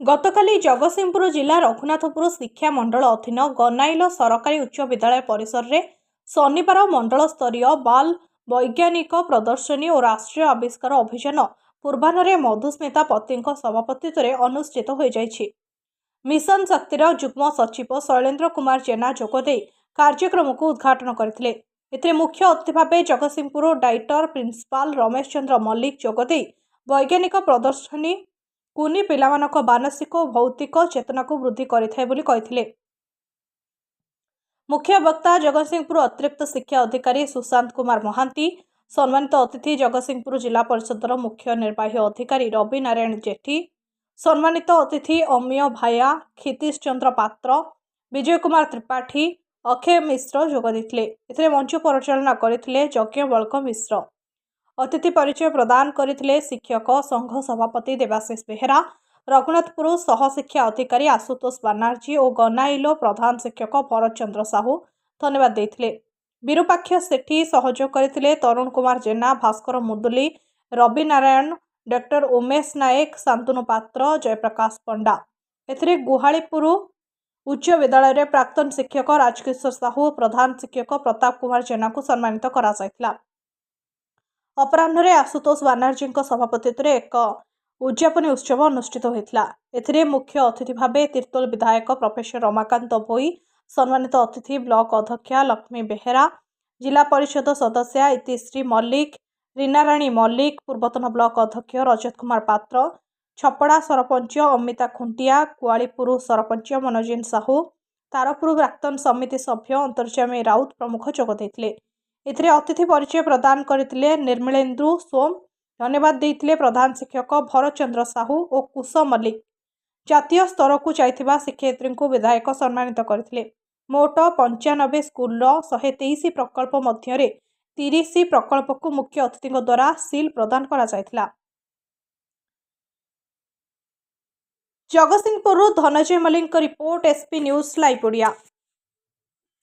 गतकाली जगतसिंहपुर जिला रघुनाथपुर शिक्षा मंडल अधीन गनाइल सरकारी उच्च विद्यालय परिसर में शनिवार मंडल स्तरीय बाल वैज्ञानिक प्रदर्शनी और राष्ट्रीय आविष्कार अभियान पूर्वाह्न मधुस्मिता पति सभापतित्व में अनुष्ठित हो जाइछि। मिशन शक्तिर जुग्म सचिव शैलेन्द्र कुमार जेना जोगदे कार्यक्रम को उद्घाटन करते। मुख्य अतिथि भाव जगतसिंहपुर डाइटर प्रिंसिपाल रमेश चंद्र मल्लिक जोगदे वैज्ञानिक प्रदर्शनी कुनी पिलामानक मानसिक और भौतिक चेतना को वृद्धि करिथे। मुख्य वक्ता जगतसिंहपुर अतिरिक्त शिक्षा अधिकारी सुशांत कुमार महांती, सम्मानित अतिथि जगतसिंहपुर जिला परिषदर मुख्य निर्वाही अधिकारी रवि नारायण जेठी, सम्मानित अतिथि अमीय भाया, क्षितिश चंद्र पात्र, विजय कुमार त्रिपाठी, अक्षय मिश्र जोगदे मंच परिचालना करथिले यज्ञ बल्क मिश्र। अतिथि परिचय प्रदान करथिले शिक्षक संघ सभापति देवाशीष बेहेरा, रघुनाथपुर सहशिक्षा अधिकारी आशुतोष बानार्जी और गनाइलो प्रधान शिक्षक भरत चंद्र साहू धन्यवाद देथिले। विरूपाक्ष सेठी सहयोग करथिले तरुण कुमार जेना, भास्कर मुदुली, रवि नारायण, डॉक्टर उमेश नायक, शांतनु पात्र, जयप्रकाश पंडा। एथिरे गुहालीपुर उच्च विद्यालय प्राक्तन शिक्षक राजकिशोर साहू, प्रधान शिक्षक प्रताप कुमार जेना को सम्मानित करा जायतिला। अपराह्न आशुतोष बानार्जी सभापतित्व में एक उद्यापनी उत्सव अनुष्ठित होता। एथिरे मुख्य अतिथि भाव तिर्तोल विधायक प्रोफेसर रमाकांत भोई, सम्मानित अतिथि ब्लॉक अध्यक्षा लक्ष्मी बेहेरा, जिला परिषद सदस्या इतिश्री मल्लिक, रीनाराणी मल्लिक, पूर्वतन ब्लॉक अध्यक्ष रजत कुमार पात्र, छपड़ा सरपंच अमिता खुंटिया, कुआलीपुर सरपंच मनोजिन साहू, तारपुर प्राक्तन समिति सभ्य अंतर्जामी राउत प्रमुख जोगदे। एथिरे अतिथि परिचय प्रदान करथिले निर्मलेंदु सोम, धन्यवाद देथिले प्रधान शिक्षक भरत चंद्र साहू और कुश मल्लिक। जातीय स्तर को जाइथिबा शिक्षयित्री को विधायक सम्मानित करथिले। मोट 95 स्कूल 123 प्रकल्प मध्य 30 प्रकल्प को मुख्य अतिथि द्वारा सील प्रदान करा जायथिला। Jagatsinghpur Dhananjay Mallick report, SP news live Odia.